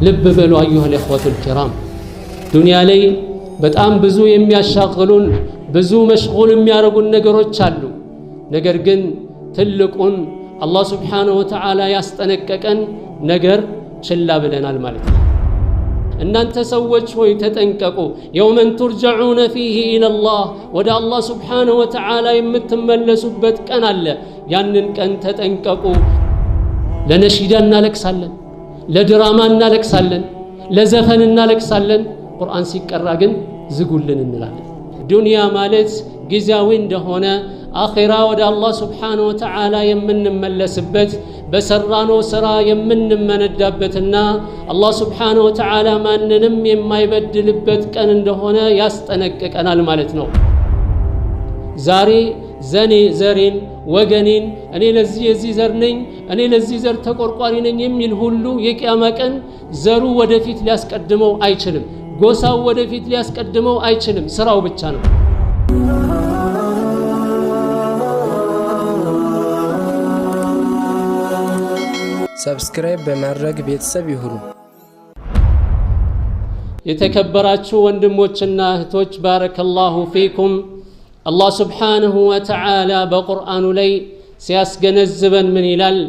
ልብ በሉ አዩሃ الإخوة الكرام ዱንያ ላይ በጣም ብዙ የሚያሻግሉን ብዙ መሽጉል የሚያረጉን ነገሮች አሉ ነገር ግን ትልቁን አላህ Subhanahu Wa Ta'ala ያስጠነቀቀን ነገር ችላ ብለናል ማለት ነው እናንተ ሰዎች ሆይ ተጠንቀቁ የውመን ترجعون فيه الى الله ወደ አላህ Subhanahu Wa Ta'ala የምትመለሱበት ቀን አለ ያንን ቀን ተጠንቀቁ ለነሺዳ እናለቅሳለን ለድራማ እናለቅሳለን ለዘፈን እናለቅሳለን ቁርአን ሲቀራ ግን ዝጉልን እንላለን ዱንያ ማለት ጊዜያዊ እንደሆነ አኺራ ወደ አላህ Subhanahu Wa Ta'ala የምንመለስበት በሰራነው ስራ የምንመነዳበትና አላህ Subhanahu Wa Ta'ala ማንንም የማይበድልበት ቀን እንደሆነ ያስጠነቅቀናል ማለት ነው ዛሬ ዘሬን ወገኔን እኔ ለዚህ የዚህ ዘር ነኝ እኔ ለዚህ ዘር ተቆርቋሪ ነኝ የሚል ሁሉ የቂያማ ቀን ዘሩ ወደፊት ሊያስቀድመው አይችልም ጎሳው ወደፊት ሊያስቀድመው አይችልም ስራው ብቻ ነው ሰብስክራይብ በማድረግ ቤተሰብ ይሁኑ የተከበራችሁ ወንድሞችና እህቶች ባረከላሁ ፊኩም አላህ Subhanahu Wa Ta'ala በቁርአኑ ላይ ሲያስገነዝበን ምን ይላል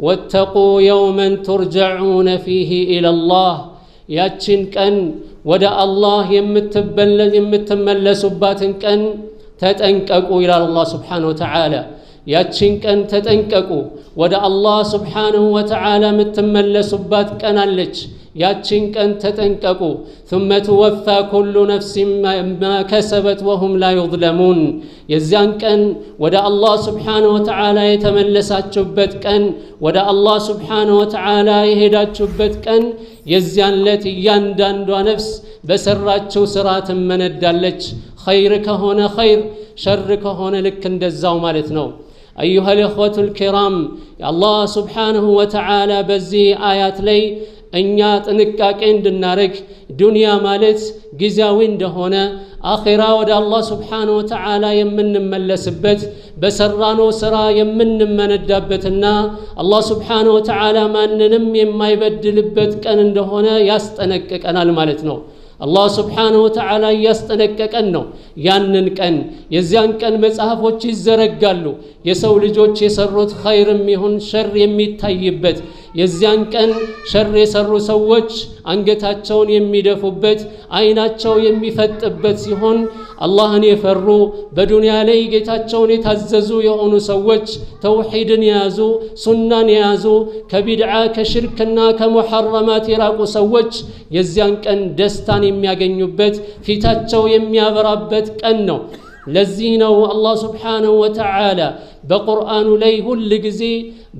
ወተቁ የውመን ترجعون فيه إلى الله ያችን ቀን ወደ አላህ የምትመለሱባትን ቀን ተጠንቀቁ ይላል አላህ Subhanahu Wa Ta'ala ያችን ቀን ተጠንቀቁ ወደ አላህ Subhanahu Wa Ta'ala የምትመለሱባት ቀን አለች ያችን ቀን ተጠንቀቁ ثم توفى كل نفس ما كسبت وهم لا يظلمون የዚያን ቀን ወደ አላህ Subhanahu Wa Ta'ala የተመለሳችሁበት ቀን ወደ አላህ Subhanahu Wa Ta'ala የሄዳችሁበት ቀን የዚያን ለት እያንዳንዷ ነፍስ በሰራችው ስራ ትመነዳለች ኸይር ከሆነ ኸይር ሸር ከሆነ ልክ እንደዛው ማለት ነው أيها الإخوة الكرام الله سبحانه وتعالى بزي آيات لي እኛ ጥንቃቄ እንድናረግ ዱንያ ማለት ጊዜያዊ እንደሆነ አኺራ ወደ አላህ Subhanahu Wa Ta'ala የምንመለስበት በሰራነው ስራ የምንመነዳበትና አላህ Subhanahu Wa Ta'ala ማንንም የማይበድልበት ቀን እንደሆነ ያስጠነቅቀናል ማለት ነው አላህ Subhanahu Wa Ta'ala ያስጠነቀቀን ነው ያንን ቀን የዚያን ቀን መጽሐፎች ይዘረጋሉ የሰው ልጆች የሰሩት ኸይርም ይሁን ሸር የሚታይበት የዚያን ቀን ሸር የሰሩ ሰዎች አንገታቸውን የሚደፉበት አይናቸው የሚፈጥበት ሲሆን አላህን የፈሩ በዱንያ ላይ ጌታቸውን የታዘዙ የሆኑ ሰዎች ተውሂድን ያዙ ሱናን ያዙ ከቢድዓ ከሽርክና ከሙሐረማት የራቁ ሰዎች የዚያን ቀን ደስታን የሚያገኙበት ፊታቸው የሚያበራበት ቀን ነው ለዚህ ነው አላህ Subhanahu Wa Ta'ala በቁርአኑ ላይ ሁሉ ጊዜ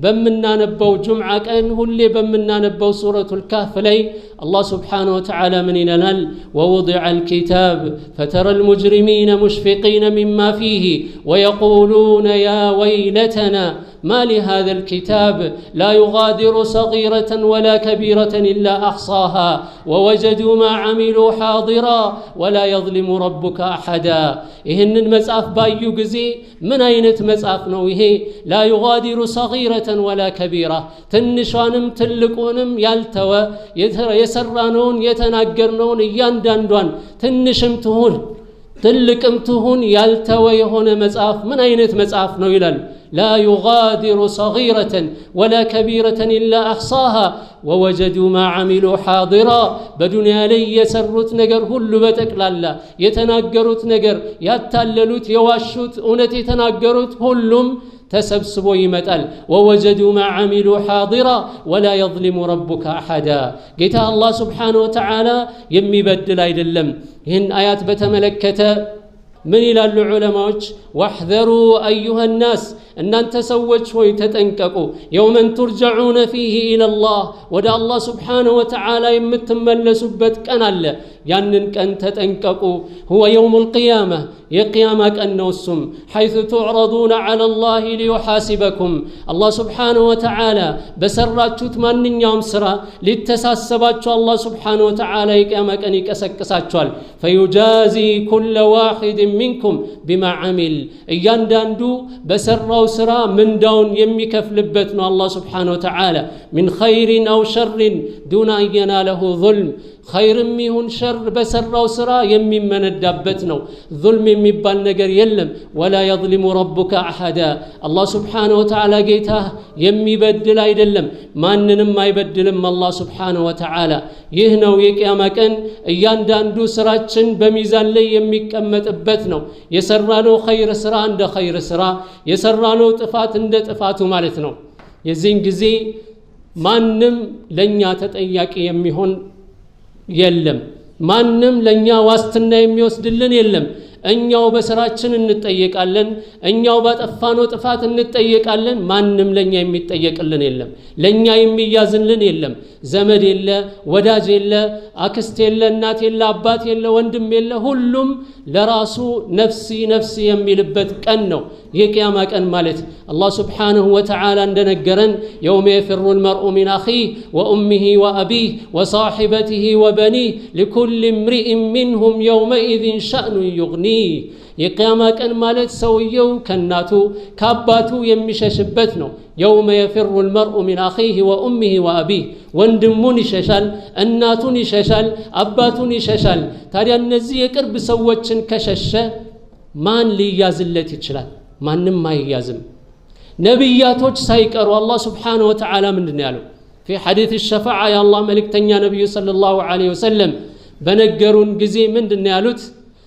በመናነበው ጁምዓ ቀን ሁሌ በመናነበው ሱረቱል ካፍ ላይ አላህ Subhanahu Wa Ta'ala ምን ይለናል ووضع الكتاب فترى المجرمين مشفقين مما فيه ويقولون يا ويلتنا ما لهذا الكتاب لا يغادر صغيرة ولا كبيرة إلا أحصاها ووجدوا ما عملوا حاضرا ولا يظلم ربك أحدا إهن المساف بايو جزي من أين مساف نويه لا يغادر صغيرة ولا كبيرة تنشانم تلقونم يالتوى يسرانون يتناقرنون يانداندوان تنشم تهون تلقم تهون يالتوى يهون مساف من أين مساف نويلال لا يغادر صغيرة ولا كبيرة إلا أحصاها ووجدوا ما عملوا حاضرا بدنيا لي يسرت نجر هل بتكلالا يتناقرت نجر يتاللوت يواشوت أونت يتناقرت هلهم تسبسبوا يمتال ووجدوا ما عملوا حاضرا ولا يظلم ربك أحدا قيت الله سبحانه وتعالى يمي بدل أيدلم هن آيات بتملكته من إلى العلماء واحذروا أيها الناس أن أنت سوّج ويتتنككوا يوما ترجعون فيه إلى الله ودى الله سبحانه وتعالى يمتمل سبت كان الله ያንን ቀን ተጠንቀቁ هو يوم القيامة يقيامة النوسم حيث تعرضون على الله ليحاسبكم الله سبحانه وتعالى بسراتشوت ማንኛውም ስራ ሊተሳሰባችሁ الله سبحانه وتعالى يقيامة ቀን ይቀሰቅሳችኋል فيجازي كل واحد منكم بما عمل እያንዳንዱ በሰራው በሰራው ስራ ምንዳውን የሚከፍልበት ነው አላህ Subhanahu Wa Ta'ala من خير أو شر دون أن يناله ظلم خير يهون شر بسراو سرا የሚመነዳበት ነው ظلم የሚባል ነገር የለም ولا يظلم ربك أحدا الله Subhanahu Wa Ta'ala ጌታ የሚበድል አይደለም ማንንም አይበድልም አላህ Subhanahu Wa Ta'ala ይህ ነው የቂያማ ቀን እያንዳንዱ ስራችን በሚዛን ላይ የሚቀመጥበት ነው የሰራነው ኸይር ስራ እንደ ኸይር ስራ የሰራነው ጥፋት እንደ ጥፋቱ ማለት ነው የዚህን ጊዜ ማንንም ለኛ ተጠያቂ የሚሆን የለም ማንንም ለኛ ዋስትና የሚወስድልን የለም እኛው በስራችን እንጠየቃለን እኛው ባጠፋነው ጥፋት እንጠየቃለን ማንንም ለኛ የሚጠየቅልን የለም ለኛ የሚያዝልን የለም ዘመድ የለ ወዳጅ የለ አክስት የለ እናት የለ አባት የለ ወንድም የለ ሁሉም ለራሱ ነፍሲ ነፍሲ የሚልበት ቀን ነው የቂያማ ቀን ማለት አላህ Subhanahu Wa Ta'ala እንደነገረን يوم يفر المرء من أخيه وأمه وأبيه وصاحبته وبنيه لكل امرئ منهم يومئذ شأن يغنيه የቂያማ ቀን ማለት ሰውየው ከናቱ ከአባቱ የሚሸሽበት ነው يوم يفر المرء من أخيه وأمه وأبيه ወንድሙን ይሸሻል እናቱን ይሸሻል አባቱን ይሸሻል ታዲያ እነዚህ የቅርብ ሰዎችን ከሸሸ ማን ሊያዝለት ይችላል ማንንም አይያዝም ነብያቶች ሳይቀሩ አላህ Subhanahu Wa Ta'ala ምንድነው ያለው في حديث الشفاعة يا الله ملكتኛ ነብዩ ሰለላሁ ዐለይሂ ወሰለም በነገሩን ጊዜ ምንድነው ያሉት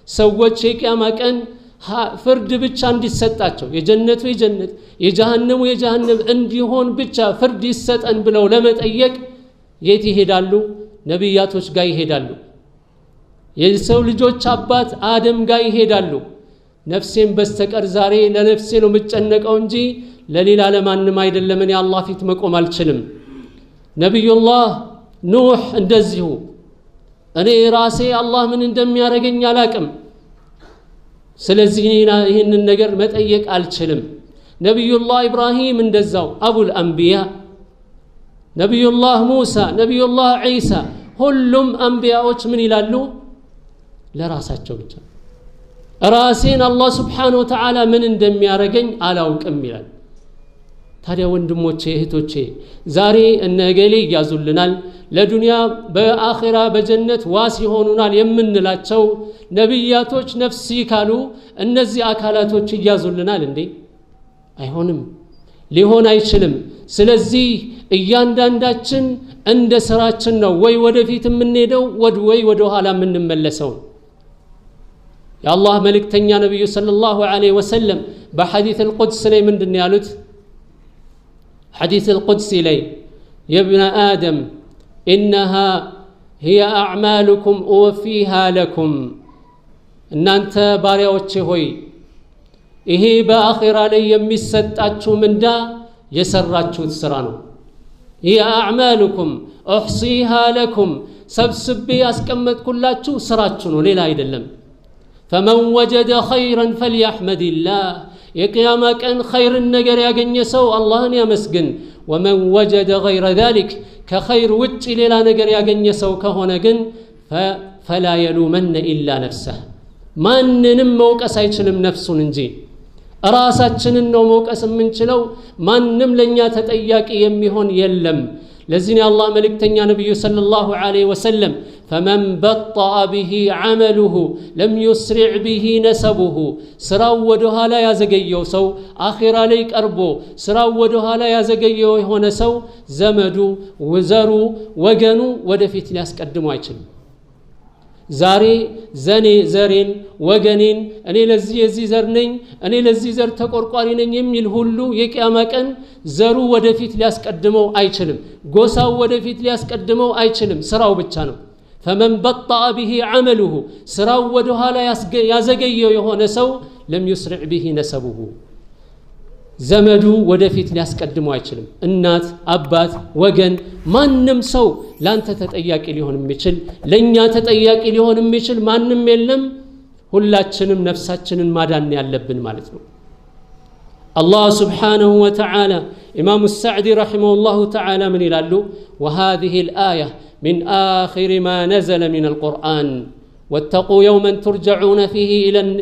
ሰዎች የቂያማ ቀን ፍርድ ብቻ እንዲሰጣቸው የጀነቱ የጀነት የጀሃነሙ የጀሃነም እንዲሆን ብቻ ፍርድ ይሰጠን ብለው ለመጠየቅ የት ይሄዳሉ ነብያቶች ጋር ይሄዳሉ የሰው ልጆች አባት አደም ጋር ይሄዳሉ ነፍሴን በስተቀር ዛሬ ለነፍሴ ነው የምጨነቀው እንጂ ለሌላ ለማንም አይደለም እኔ አላህ ፊት መቆም አልችልም ነብዩላህ ኑህ እንደዚሁ እኔ ራሴ አላህ ምን እንደሚያረጋኝ አላቅም ስለዚህ ይሄንን ነገር መጠየቅ አልችልም ነብዩላህ ኢብራሂም እንደዛው አቡል አንቢያ ነብዩላህ ሙሳ ነብዩላህ ዒሳ ሁሉም አንቢያዎች ምን ይላሉ ለራሳቸው ብቻ ራሴን አላህ Subhanahu Wa Ta'ala ምን እንደሚያረጋኝ አላውቅም ይላል ታዲያ ወንድሞቼ እህቶቼ ዛሬ እነገሌ ያዙልናል ለዱንያ በአኺራ በጀነት ዋስ ይሆኑናል የምንላቸው ነብያቶች ነፍሲ ካሉ እነዚህ አካላቶች ያዙልናል እንዴ አይሆንም ሊሆን አይችልም ስለዚህ እያንዳንዳችን እንደ ስራችን ነው ወይ ወደፊት የምንሄደው ወይ ወደ ኋላ የምንመለሰው የአላህ መልእክተኛ ነብዩ ሰለላሁ ዐለይሂ ወሰለም በሐዲስ القدس ላይ ምንድነው ያሉት حديث القدس لي يا ابن آدم إنها هي أعمالكم أوفيها لكم إن أنت باريوتش هوي إيه بآخرة لي يمسطاتشو من دا يسراتشو تسرانو هي أعمالكم أحصيها لكم سبسبي أسكمت كلاتشو سراتشو ليلا يدلم فمن وجد خيرا فليحمد الله የቂያማ ቀን ኸይር ነገር ያገኘ ሰው አላህን ያመስግን ومن وجد غير ذلك ከኸይር ውጪ ሌላ ነገር ያገኘ ሰው ከሆነ ግን فلا يلومن الا نفسه ማንንም መውቀስ አይችልም ነፍሱን እንጂ ራሳችንን ነው መውቀስ የምንችለው ማንንም ለኛ ተጠያቂ የሚሆን የለም ለዚህ አላህ መልእክተኛ ነብዩ ሰለላሁ ዐለይሂ ወሰለም فمن بطأ به عمله لم يسرع به نسبه ስራው ወደ ኋላ ያዘገየው ሰው አኺራ ላይ ቀርቦ ስራው ወደ ኋላ ያዘገየው የሆነ ሰው ዘመዱ ወዘሩ ወገኑ ወደፊት ሊያስቀድመው አይችልም ዛሬ ዘሬን ወገኔን እኔ ለዚህ የዚህ ዘር ነኝ እኔ ለዚህ ዘር ተቆርቋሪ ነኝ የሚል ሁሉ የቂያማ ቀን ዘሩ ወደፊት ሊያስቀድመው አይችልም ጎሳው ወደፊት ሊያስቀድመው አይችልም ስራው ብቻ ነው فمن بطأ به عمله سراو ودهالا يازغيو የሆነ ሰው لم يسرع به نسبه ዘመዱ ወደፊት ሊያስቀድመው አይችልም እናት አባት ወገን ማንንም ሰው ላንተ ተጠያቂ ሊሆን የሚችል ለኛ ተጠያቂ ሊሆን የሚችል ማንንም የለም ሁላችንም ነፍሳችንን ማዳን ያለብን ማለት ነው الله سبحانه وتعالى إمام السعدي رحمه الله تعالى من يلالو وهذه الآية من آخر ما نزل من القرآن واتقوا يوما ترجعون فيه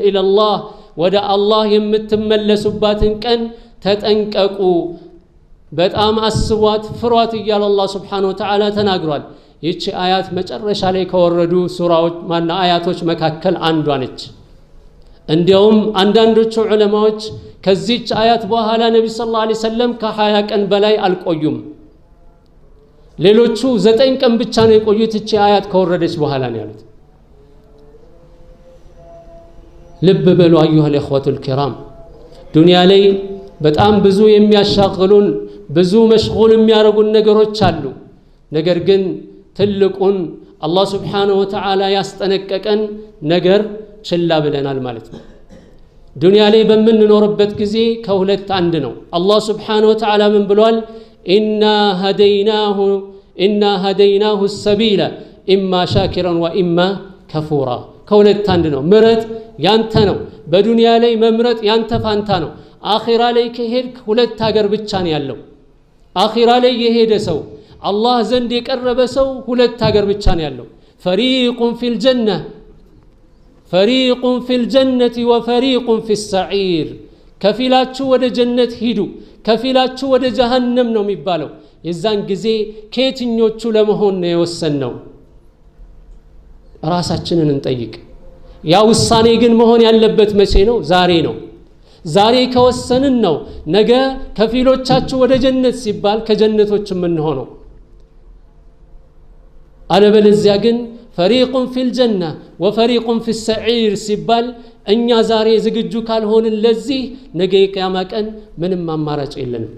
إلى الله ودع الله يمتملسبات كان ተጠንቀቁ በጣም አስቧት ፍሯት እያለ አላህ Subhanahu Wa Ta'ala ተናግሯል ይቺ አያት መጨረሻ ላይ ከወረዱ ሱራዎች ማና አያቶች መካከል አንዷ ነች እንዲያውም አንዳንዶቹ ዑለማዎች ከዚህች አያት በኋላ ነብዩ ሰለላሁ ዐለይሂ ወሰለም ከ20 ቀን በላይ አልቆዩም ሌሎቹ 9 ቀን ብቻ ነው የቆዩት እቺ አያት ከወረደች በኋላ ነው ያሉት ልብ በሉ አዩሃ الإخوة الكرام ዱንያ ላይ በጣም ብዙ የሚያሻግሉን ብዙ መሽጉል የሚያረጉን ነገሮች አሉ ነገር ግን ትልቁን አላህ Subhanahu Wa Ta'ala ያስጠነቀቀን ነገር ችላ ብለናል ማለት ነው ዱንያ ላይ በመንኖርበት ጊዜ ከሁለት አንድ ነው አላህ Subhanahu Wa Ta'ala ምን ብሏል إنا هديناه السبيل إما شاكرا وإما كفورا ከሁለት አንድ ነው ምረጥ ያንተ ነው በዱንያ ላይ መምረጥ ያንተ ፋንታ ነው አኺራ ላይ ከሄድክ ሁለት ሀገር ብቻ ነው ያለው አኺራ ላይ የሄደ ሰው አላህ ዘንድ የቀረበ ሰው ሁለት ሀገር ብቻ ነው ያለው فريق في الجنة وفريق في السعير ከፊላችሁ ወደ ጀነት ሂዱ ከፊላችሁ ወደ ጀሃነም ነው የሚባለው የዛን ጊዜ ከየትኞቹ ለመሆን ነው የወሰነው ራሳችንን እንጠይቅ ያ ውሳኔ ግን መሆን ያለበት መቼ ነው ዛሬ ነው ዛሬ ከወሰንን ነው ነገ ከፊሎቻችሁ ወደ ጀነት ሲባል ከጀነቶች ምን ሆነው አለበለዚያ ግን فريق في الجنة وفريق في السعير ሲባል እኛ ዛሬ ዝግጁ ካልሆንን ለዚህ ነገ የቂያማ ቀን ምንም አማራጭ የለንም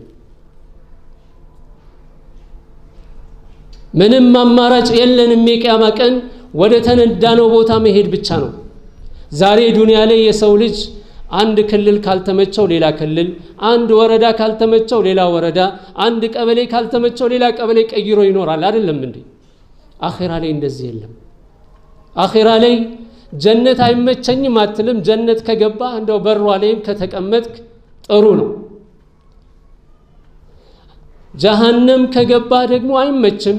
ምንም አማራጭ የለንም የቂያማ ቀን ወደ ተነዳነው ቦታ መሄድ ብቻ ነው ዛሬ ዱንያ ላይ የሰው ልጅ አንድ ክልል ካልተመቸው ሌላ ክልል አንድ ወረዳ ካልተመቸው ሌላ ወረዳ አንድ ቀበሌ ካልተመቸው ሌላ ቀበሌ ቀይሮ ይኖራል አይደለም እንዴ አኺራ ላይ እንደዚህ የለም አኺራ ላይ ጀነት አይመቸኝም አትልም ጀነት ከገባ እንደው በሯ ላይም ከተቀመጥክ ጥሩ ነው ጀሃነም ከገባ ደግሞ አይመችም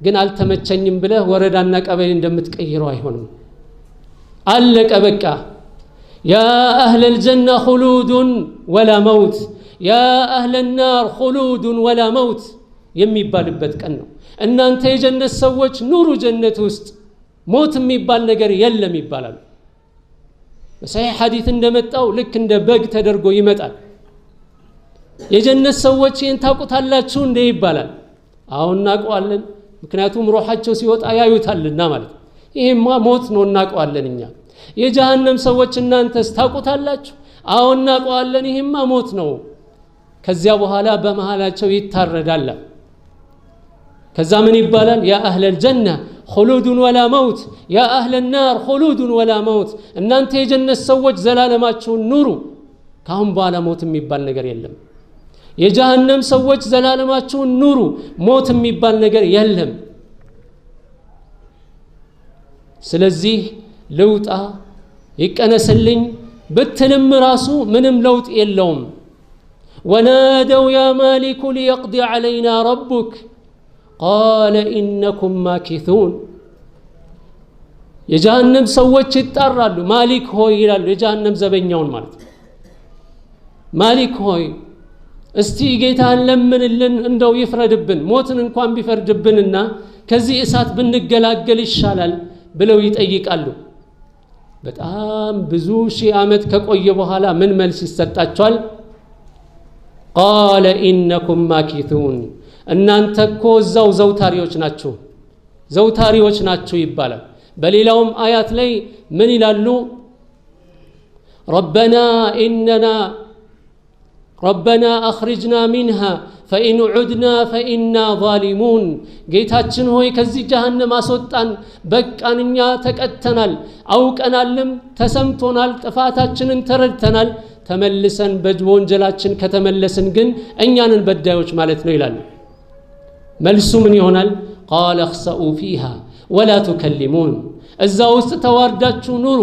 ግን አልተመቸኝም ብለህ ወረዳና ቀበሌ እንደምትቀይረው አይሆንም አለቀ በቃ يا أهل الجنة خلود ولا موت يا أهل النار خلود ولا موت የሚባልበት ቀን ነው እናንተ የጀነት ሰዎች ኑሩ ጀነት ውስጥ ሞት የሚባል ነገር የለም ይባላል በሰሂህ ሐዲስ እንደመጣው ልክ እንደ በግ ተደርጎ ይመጣል የጀነት ሰዎች ይህን ታውቁታላችሁ እንደ ይባላል አሁን እናውቀዋለን ምክንያቱም ሩሃቸው ሲወጣ ያዩታልና ማለት ይሄማ ሞት ነው እናውቀዋለን እኛ የጀሃነም ሰዎች እናንተስ ታውቁታላችሁ አሁን እናውቀዋለን ይሄማ ሞት ነው ከዚያ በኋላ በመሃላቸው ይታረዳል ከዛ ምን ይባላል ያ አህለ الجنة خلود ولا موت يا أهل النار خلود ولا موت እናንተ የጀነት ሰዎች ዘላለማችሁን ኑሩ ካሁን በኋላ ሞት የሚባል ነገር የለም የጀሃነም ሰዎች ዘላለማችሁን ኑሩ ሞት የሚባል ነገር የለም ስለዚህ ለውጣ ይቀነስልኝ ብትልም ራሱ ምንም ለውጥ የለውም ونادوا يا مالك ليقضي علينا ربك قال إنكم ماكثون የጀሃነም ሰዎች ይጣራሉ ማሊክ ሆይ ይላሉ የጀሃነም ዘበኛውን ማለት ማሊክ ሆይ እስቲ ጌታን ለምንልን እንደው ይፍረድብን ሞትን እንኳን ቢፈርድብንና ከዚህ እሳት ብንገላገል ይሻላል ብለው ይጠይቃሉ በጣም ብዙ ሺህ ዓመት ከቆየ በኋላ ምን መልስ ይሰጣቸዋል قال إنكم ماكثون እናንተ እኮ እዛው ዘውታሪዎች ናችሁ ይባላል በሌላውም አያት ላይ ምን ይላሉ ربنا أخرجنا منها فإن عدنا فإنا ظالمون ጌታችን ሆይ ከዚህ ጀሃነም አስወጣን በቃንኛ ተቀተናል አውቀናልም ተሰምቶናል ጥፋታችንን ተረድተናል ተመልሰን በወንጀላችን ከተመለስን ግን እኛንን በዳዮች ማለት ነው ይላሉ መልሱ ምን ይሆናል قال اخسئوا فيها ولا تكلمون እዛ ውስጥ ተዋርዳችሁ ኑሩ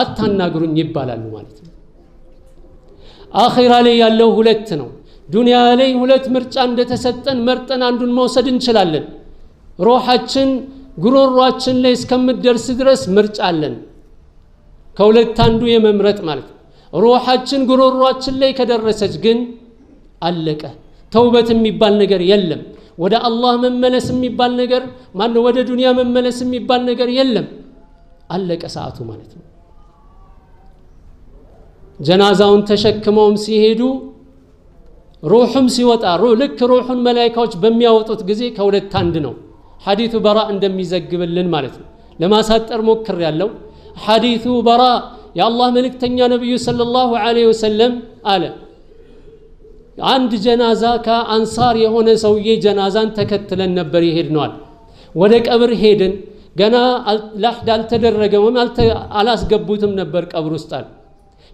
አታናግሩኝ ይባላሉ ማለት ነው አኺራ ላይ ያለው ሁለት ነው ዱንያ ላይ ሁለት ምርጫ እንደተሰጠን መርጠን አንዱን መውሰድ እንችላለን ሩሃችን ጉሮሯችን ላይ እስከምትደርስ ድረስ ምርጫ አለን ከሁለት አንዱ የመምረጥ ማለት ሩሃችን ጉሮሯችን ላይ ከደረሰች ግን አለቀ ተውበት የሚባል ነገር የለም ወደ አላህ መመለስ የሚባል ነገር ማነው ወደ ዱንያ መመለስ የሚባል ነገር የለም አለቀ ሰዓቱ ማለት ነው ጀናዛውን ተሸክመውም ሲሄዱ ሩህም ሲወጣ ልክ ሩሁን መላእክቶች በሚያወጡት ጊዜ ከሁለት አንድ ነው ሐዲሱ በራ እንደሚዘግብልን ማለት ነው ለማሳጠር ሞክር ያለው ሐዲሱ በራ የአላህ መልእክተኛ ነብዩ ሰለላሁ ዐለይሂ ወሰለም አለ አንድ ጀናዛ ከአንሳር የሆነ ሰውዬ ጀናዛን ተከትለን ነበር ይሄድነዋል ወደ ቀብር ሄድን ገና ለህድ አልተደረገም አላስገቡትም ነበር ቀብር ውስጥ አለ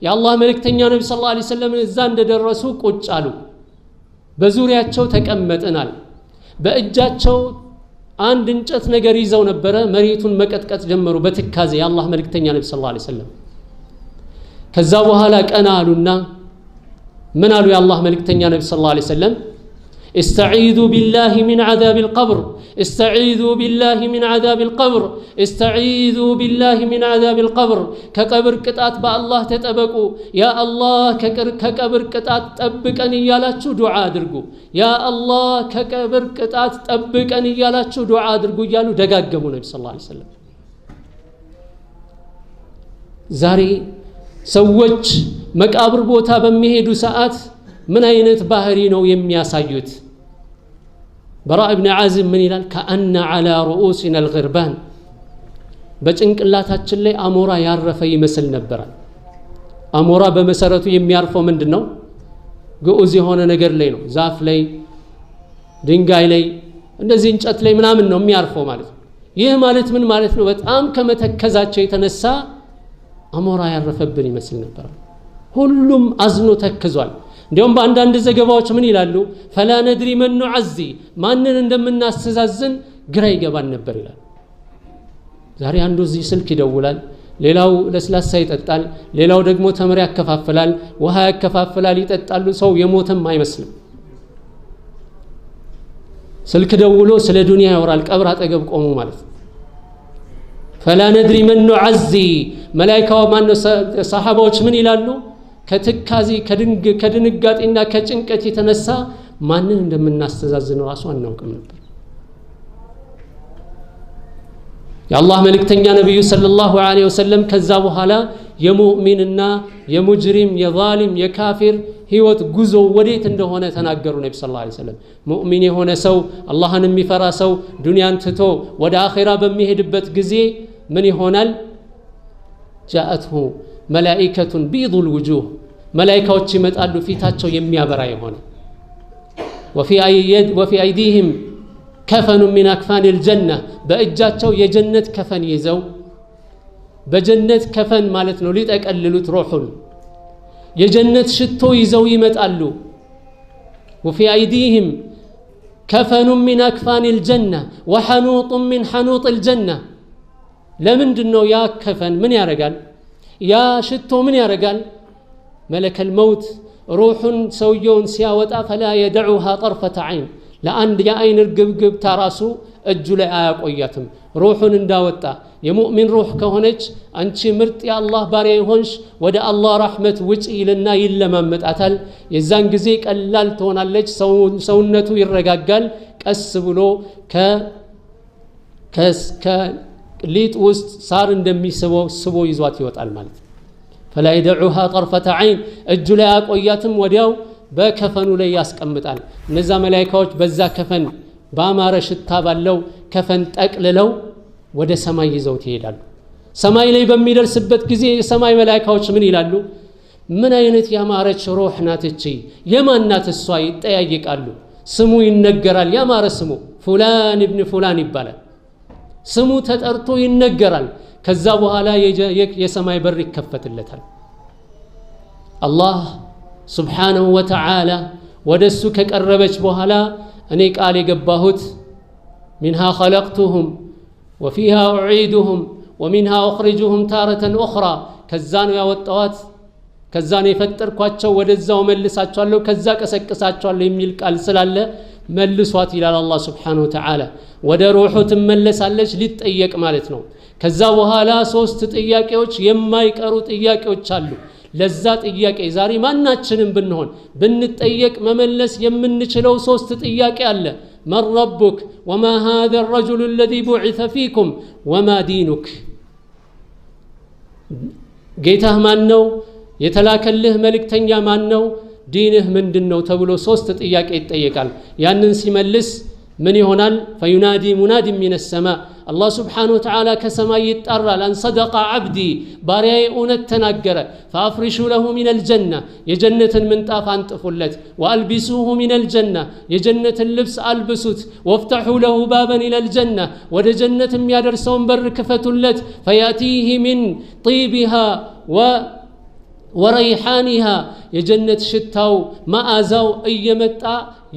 የአላህ መልእክተኛ ነብዩ ሰለላሁ ዐለይሂ ወሰለም እዛ እንደደረሱ ቁጭ አሉ በዙሪያቸው ተቀመጥናል በእጃቸው አንድ እንጨት ነገር ይዘው ነበር መሬቱን መቀጥቀጥ ጀመሩ በትካዜ የአላህ መልእክተኛ ነብዩ ሰለላሁ ዐለይሂ ወሰለም ከዛ በኋላ ቀና አሉና من قالوا يا الله ملكتني النبي صلى الله عليه وسلم استعيذوا بالله من عذاب القبر استعيذوا بالله من عذاب القبر استعيذوا بالله من عذاب القبر كقبر قطات بالله تطبقوا يا الله كقبر قطات طبقن يالاچو دعاء አድርጉ يا الله كقبر قطات طبقن يالاچو دعاء አድርጉ ይያሉ ደጋገሙ ነብዩ ሰለላሁ ዐለይሂ ወሰለም ዛሬ ሰዎች መቃብር ቦታ በሚሄዱ ሰዓት ምን አይነት ባህሪ ነው የሚያሳዩት በራ ኢብኑ ዓዚም ምን ይላል ከአነ على رؤوسنا الغربان በጭንቅላታችን ላይ አሞራ ያረፈ ይመስል ነበር አሞራ በመሰረቱ የሚያርፈው ምንድነው ግዑዝ የሆነ ነገር ላይ ነው ዛፍ ላይ ድንጋይ ላይ እንደዚህ እንጨት ላይ ምናምን ነው የሚያርፈው ማለት ነው ይህ ማለት ምን ማለት ነው በጣም ከመተከዛቸው የተነሳ አሞራ ያረፈብን ይመስል ነበር ሁሉም አዝኖ ተክዟል እንዲያውም በአንዳንድ ዘገባዎች ምን ይላሉ فلا ندري من نعزي ማንን እንደምናስተዛዝን ግራ ይገባን ነበር ይላል ዛሬ አንዱ እዚህ ስልክ ይደውላል ሌላው ለስላሳ ይጠጣል ሌላው ደግሞ ተምር ያከፋፍላል ውሃ ያከፋፍላል ይጠጣሉ ሰው የሞተም አይመስልም ስልክ ደውሎ ስለ ዱንያ ያወራል ቀብር አጠገብ ቆሙ ማለት فلا ندري من نعزي ملائكه ማን ሰሃባዎች ምን ይላሉ ከትካዚ ከድንጋጤና ከጭንቀት የተነሳ ማንን እንደምናስተዛዝን ራሱ አናውቅም ነበር የአላህ መልእክተኛ ነብዩ ሰለላሁ ዐለይሂ ወሰለም ከዛ በኋላ የሙእሚንና የሙጅሪም የዛሊም የካፊር ህይወት ጉዞ ወዴት እንደሆነ ተናገሩ ነብዩ ሰለላሁ ዐለይሂ ወሰለም ሙእሚን የሆነ ሰው አላህን የሚፈራ ሰው ዱንያን ትቶ ወደ አኺራ በሚሄድበት ጊዜ من يهونال جاءته ملائكة بيض الوجوه ملائكة يمطالو فيتاچو يميابرا يهون وفي ايديهم كفن من اكفان الجنه باجاچو የጀነት ከፈን ይዘው በጀነት ከፈን ማለት ነው ሊጠቀልሉት روحን የጀነት ሽቶ ይዘው ይመጣሉ وفي ايديهم كفن من اكفان الجنه وحنوط من حنوط الجنه ለምንድነው ያ ከፈን ምን ያረጋል ያ ሽቶ ምን ያረጋል ملك الموت روحን ሰውየውን ሲያወጣ فلا يدعوها طرفة عين ለአንድ የአይን ግብግብ ታራሱ እጁ ላይ አያቆያትም روحን እንዳወጣ የሙእሚን روح ከሆነች አንቺ ምርጥ የአላህ ባሪያ ይሆንሽ ወደ አላህ ረህመት ውጪ ይልና ይለማመጣታል የዛን ጊዜ ቀላል ትሆናለች ሰውነቱ ይረጋጋል ቀስ ብሎ ሊጥ ውስጥ ሳር እንደሚስበው ስቦ ይዟት ይወጣል ማለት فلا يدعوها طرفة عين እጁ ላይ አቆያትም ወዲያው በከፈኑ ላይ ያስቀምጣል እነዛ መላእክቶች በዛ ከፈን ባማረ ሽታ ባለው ከፈን ጠቅልለው ወደ ሰማይ ይዘው ይሄዳሉ ሰማይ ላይ በሚደርስበት ጊዜ የሰማይ መላእክቶች ምን ይላሉ ምን አይነት ያማረች ሩህ ናት እቺ የማን ናት እሷ ይጠያየቃሉ ስሙ ይነገራል ያማረ ስሙ ፉላን ኢብኑ ፉላን ይባላል ስሙ ተጠርቶ ይነገራል ከዛ በኋላ የሰማይ በር ይከፈትለታል አላህ سبحانه وتعالى ودس كقربች በኋላ እኔ ቃል የገባሁት منها خلقتهم وفيها أعيدهم ومنها أخرجهم تارة أخرى ከዛን ያወጣዋት ከዛን የፈጠርኳቸው ወደዛው መልሳቸዋለሁ ከዛ ቀሰቀሳቸዋለሁ የሚል ቃል ስላለ መልሷት ይላል አላህ Subhanahu Wa Ta'ala ወደ ሩሁ ትመለሳለች ሊጠየቅ ማለት ነው ከዛ በኋላ ሶስት ጥያቄዎች የማይቀሩ ጥያቄዎች አሉ ለዛ ጥያቄ ዛሬ ማናችንም ብንሆን ብንጠየቅ መመለስ የምንችለው ሶስት ጥያቄ አለ። من ربك وما هذا الرجل الذي بعث فيكم وما دينك ጌታህ ማን ነው? የተላከልህ መልእክተኛ ማን ነው? ዲንህ ምንድነው? ተብሎ ሶስት ጥያቄ ይጠየቃል። ያንን ሲመልስ ምን ይሆናል? فينادي مناد من السماء الله سبحانه وتعالى كسماء يطرى لان صدق عبدي بارياي اونت تناገረ فافرشوا له من الجنه የጀነትን ምንጣፍ አንጥፉለት والبسوه من الجنه የጀነትን ልብስ አልብሱት وافتحوا له بابا الى الجنه ወደ ጀነት የሚያደርሰውን በር ክፈቱለት فياتيه من طيبها وريحانها የጀነት ሽታው ማአዛው እየመጣ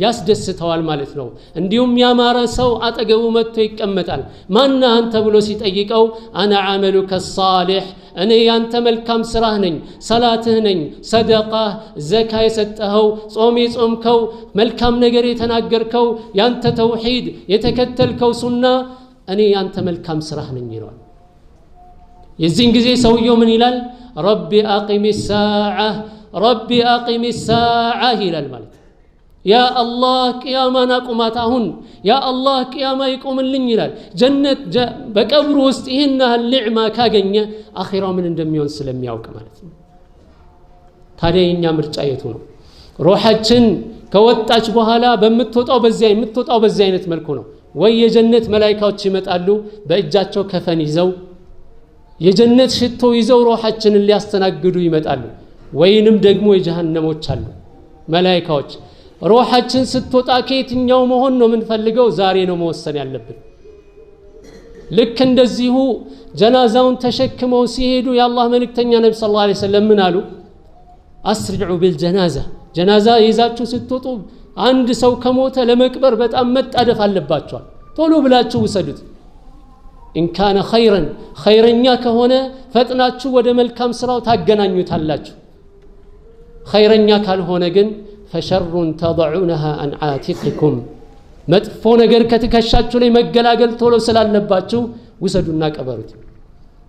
ያስደስተዋል ማለት ነው። እንዲሁም ያማረ ሰው አጠገቡ መጥቶ ይቀመጣል። ማን አንተ ብሎ ሲጠይቀው አና አመሉከ الصالح እኔ ያንተ መልካም ስራህ ነኝ፣ ሰላትህ ነኝ፣ ሰደቃህ፣ ዘካ የሰጠኸው፣ ጾም የጾምከው፣ መልካም ነገር የተናገርከው፣ ያንተ ተውሂድ የተከተልከው ሱና እኔ ያንተ መልካም ስራህ ነኝ ይላል። የዚህን ጊዜ ሰውየው ምን ይላል? ረቢ አቂም الساعة ረቢ አቂም الساعة ይላል ማለት ያ አላህ ቂያማን አቁማት አሁን ያ አላህ ቂያማ ይቆምልኝ ይላል። ጀነት በቀብሩ ውስጥ ይሄን ያህል ኒዕማ ካገኘ አኺራው ምን እንደሚሆን ስለሚያውቅ ማለት ነው። ታዲያ የኛ ምርጫ የቱ ነው? ሩሃችን ከወጣች በኋላ በመትወጣው በዚያ አይነት መልኩ ነው ወይ የጀነት መላእክቶች ይመጣሉ በእጃቸው ከፈን ይዘው የጀነት ሽቶ ይዘው ሩሃችንን ሊያስተናግዱ ይመጣሉ፣ ወይንም ደግሞ የጀሃነሞች አሉ መላእክቶች ሩሃችን ስትወጣ ከየትኛው መሆን ነው የምንፈልገው? ዛሬ ነው መወሰን ያለብን። ልክ እንደዚሁ ጀናዛውን ተሸክመው ሲሄዱ የአላህ መልእክተኛ ነብዩ ሰለላሁ ዐለይሂ ወሰለም ምን አሉ? አስሪዑ ቢልጀናዛ ጀናዛ ይዛችሁ ስትወጡ አንድ ሰው ከሞተ ለመቅበር በጣም መጣደፍ አለባችሁ፣ ቶሎ ብላችሁ ውሰዱት። ኢንካነ ኸይረን ኸይረኛ ከሆነ ፈጥናችሁ ወደ መልካም ስራው ታገናኙታላችሁ። ኸይረኛ ካልሆነ ግን فشر تضعونها عن عاتقكم መጥፎ ነገር ከትከሻችሁ ላይ መገላገል ቶሎ ስላለባችሁ ውሰዱና ቀበሩት።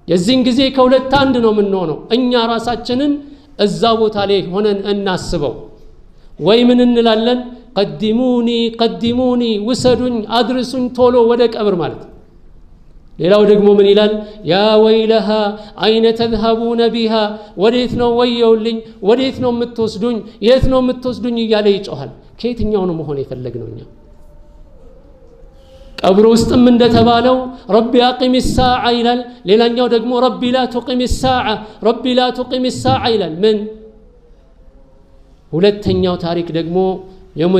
የዚህን ጊዜ ከሁለት አንድ ነው የምንሆነው። እኛ ራሳችንን እዛ ቦታ ላይ ሆነን እናስበው፣ ወይ ምን እንላለን? ቀዲሙኒ ውሰዱኝ አድርሱኝ ቶሎ ወደ ቀብር ማለት። ሌላው ደግሞ ምን ይላል? ያ ወይለሃ አይነ ተذهبون بها ወዴት ነው ወየውልኝ፣ ወዴት ነው የምትወስዱኝ፣ የት ነው የምትወስዱኝ እያለ ይጮሃል። ከየትኛው ነው መሆን የፈለግነው እኛ? ቀብር ውስጥም እንደተባለው ረቢ አቂም الساعة ይላል። ሌላኛው ደግሞ ረቢ ላ تقم الساعة ረቢ ላ تقم الساعة ይላል። ምን ሁለተኛው ታሪክ ደግሞ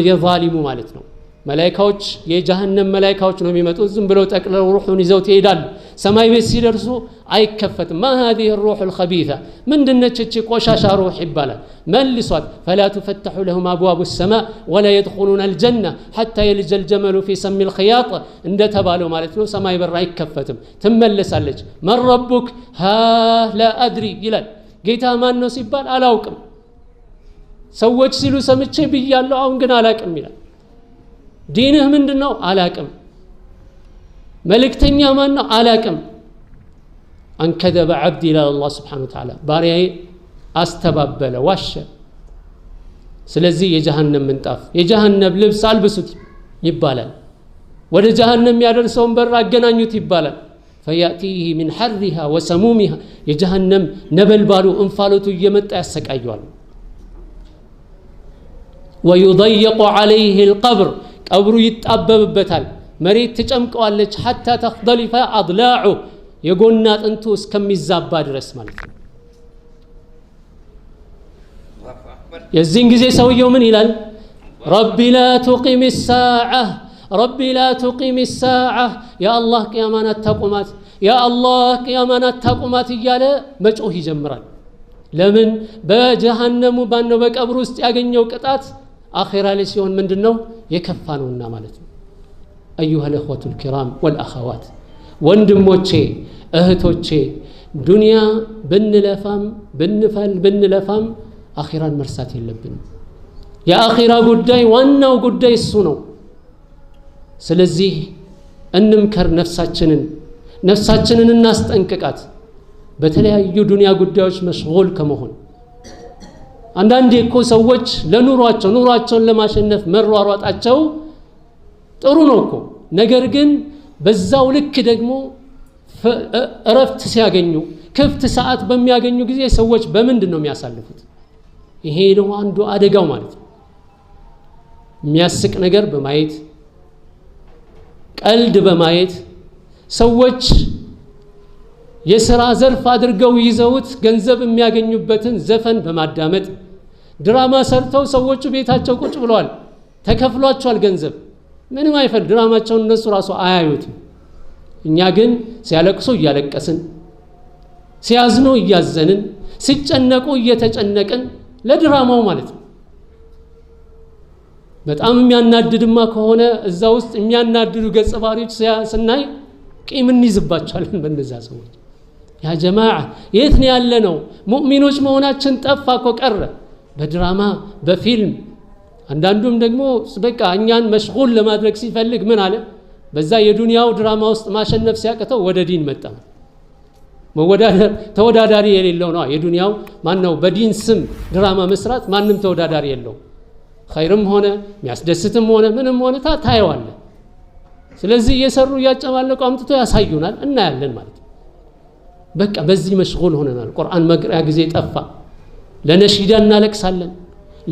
የዛሊሙ ማለት ነው። መላእክቶች የጀሃነም መላእክቶች ነው የሚመጡት። ዝም ብለው ጠቅልለው ሩሑን ይዘው ይሄዳሉ። ሰማይ ቤት ሲደርሱ አይከፈትም። ما هذه الروح الخبيثة ምንድነች እቺ ቆሻሻ ሩህ ይባላል። መልሷት فلا تفتح لهم ابواب السماء ولا يدخلون الجنة حتى يلج الجمل في سم الخياط እንደተባለው ማለት ነው። ሰማይ በር አይከፈትም፣ ትመለሳለች። من ربك ها لا ادري ይላል። ጌታ ማን ነው ሲባል አላውቅም፣ ሰዎች ሲሉ ሰምቼ ብያለሁ፣ አሁን ግን አላውቅም ይላል። ዲንህ ምንድነው? አላቅም። መልእክተኛ ማን ነው? አላቅም። አንከذب عبدي الى الله سبحانه وتعالى ባሪያዬ አስተባበለ፣ ዋሸ። ስለዚህ የጀሃነም ምንጣፍ የጀሃነም ልብስ አልብሱት ይባላል። ወደ ጀሃነም ያደርሰውን በር አገናኙት ይባላል። فياتيه من حرها وسمومها የጀሃነም ነበልባሉ እንፋሎቱ እየመጣ ያሰቃየዋል። ويضيق عليه القبر ቀብሩ ይጣበብበታል፣ መሬት ትጨምቀዋለች። حتى تختلف اضلاعه የጎና አጥንቱ እስከሚዛባ ድረስ ማለት ነው። የዚህን ጊዜ ሰውየው ምን ይላል? ረቢ ላ تقم الساعة ረቢ ላ تقم الساعة ያ አላህ ቂያማን አታቁማት፣ ያ አላህ ቂያማን አታቁማት እያለ መጮህ ይጀምራል። ለምን? በጀሃነሙ ባነው በቀብሩ ውስጥ ያገኘው ቅጣት አኺራ ላይ ሲሆን ምንድነው የከፋ ነውና ማለት ነው። ايها الاخوه الكرام والاخوات ወንድሞቼ እህቶቼ ዱንያ ብንለፋም አኺራን መርሳት የለብንም። የአኺራ ጉዳይ ዋናው ጉዳይ እሱ ነው። ስለዚህ እንምከር፣ ነፍሳችንን እናስጠንቅቃት። በተለያዩ ዱንያ ጉዳዮች መሽጎል ከመሆን አንዳንዴ እኮ ሰዎች ኑሯቸውን ለማሸነፍ መሯሯጣቸው ጥሩ ነው እኮ ነገር ግን በዛው ልክ ደግሞ እረፍት ሲያገኙ ክፍት ሰዓት በሚያገኙ ጊዜ ሰዎች በምንድን ነው የሚያሳልፉት ይሄ ነው አንዱ አደጋው ማለት ነው የሚያስቅ ነገር በማየት ቀልድ በማየት ሰዎች የሥራ ዘርፍ አድርገው ይዘውት ገንዘብ የሚያገኙበትን ዘፈን በማዳመጥ ድራማ ሰርተው ሰዎቹ ቤታቸው ቁጭ ብለዋል ተከፍሏቸዋል ገንዘብ ምንም አይፈል ድራማቸውን እነሱ ራሱ አያዩትም እኛ ግን ሲያለቅሱ እያለቀስን ሲያዝኑ እያዘንን ሲጨነቁ እየተጨነቅን ለድራማው ማለት ነው በጣም የሚያናድድማ ከሆነ እዛ ውስጥ የሚያናድዱ ገጸ ባህሪዎች ስናይ ቂም እንይዝባቸዋለን በእነዛ ሰዎች ያ ጀማዓ የት ነው ያለነው ሙእሚኖች መሆናችን ጠፋ እኮ ቀረ በድራማ በፊልም አንዳንዱም ደግሞ በቃ እኛን መሽጉል ለማድረግ ሲፈልግ ምን አለ በዛ የዱንያው ድራማ ውስጥ ማሸነፍ ሲያቀተው ወደ ዲን መጣ ተወዳዳሪ የሌለው ነው የዱንያው ማን ነው በዲን ስም ድራማ መስራት ማንም ተወዳዳሪ የለው ኸይርም ሆነ የሚያስደስትም ሆነ ምንም ሆነ ታየዋለ ስለዚህ እየሰሩ እያጨማለቁ አምጥቶ ያሳዩናል እናያለን ማለት በቃ በዚህ መሽጉል ሆነናል ቁርአን መቅሪያ ጊዜ ጠፋ ለነሺዳ እናለቅሳለን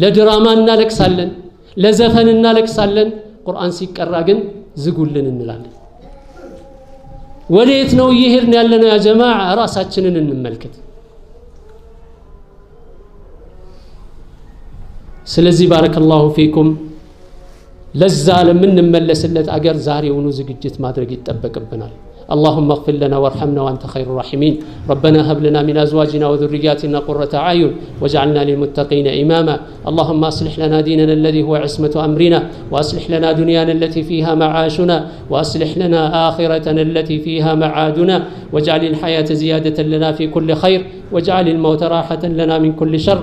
ለድራማ እናለቅሳለን ለዘፈን እናለቅሳለን ቁርአን ሲቀራ ግን ዝጉልን እንላለን ወዴት ነው ይሄርን ያለነው ያ ጀማዓ ራሳችንን እንመልከት ስለዚህ ባረከላሁ ፊኩም ለዛ ለምንመለስለት አገር ዛሬውኑ ዝግጅት ማድረግ ይተበቅብናል اللهم اغفر لنا وارحمنا وأنت خير الراحمين ربنا هب لنا من أزواجنا وذرياتنا قرة أعين واجعلنا للمتقين إماما اللهم أصلح لنا ديننا الذي هو عصمة أمرنا وأصلح لنا دنيانا التي فيها معاشنا وأصلح لنا آخرتنا التي فيها معادنا واجعل الحياة زيادة لنا في كل خير واجعل الموت راحة لنا من كل شر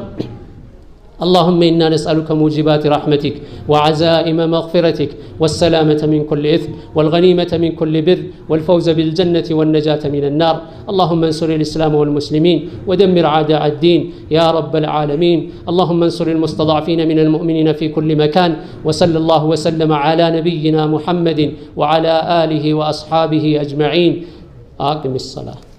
اللهم إنا نسألك موجبات رحمتك وعزائم مغفرتك والسلامة من كل إثم والغنيمة من كل بر والفوز بالجنة والنجاة من النار اللهم انصر الإسلام والمسلمين ودمر أعداء الدين يا رب العالمين اللهم انصر المستضعفين من المؤمنين في كل مكان وصلى الله وسلم على نبينا محمد وعلى آله وأصحابه أجمعين أقم الصلاة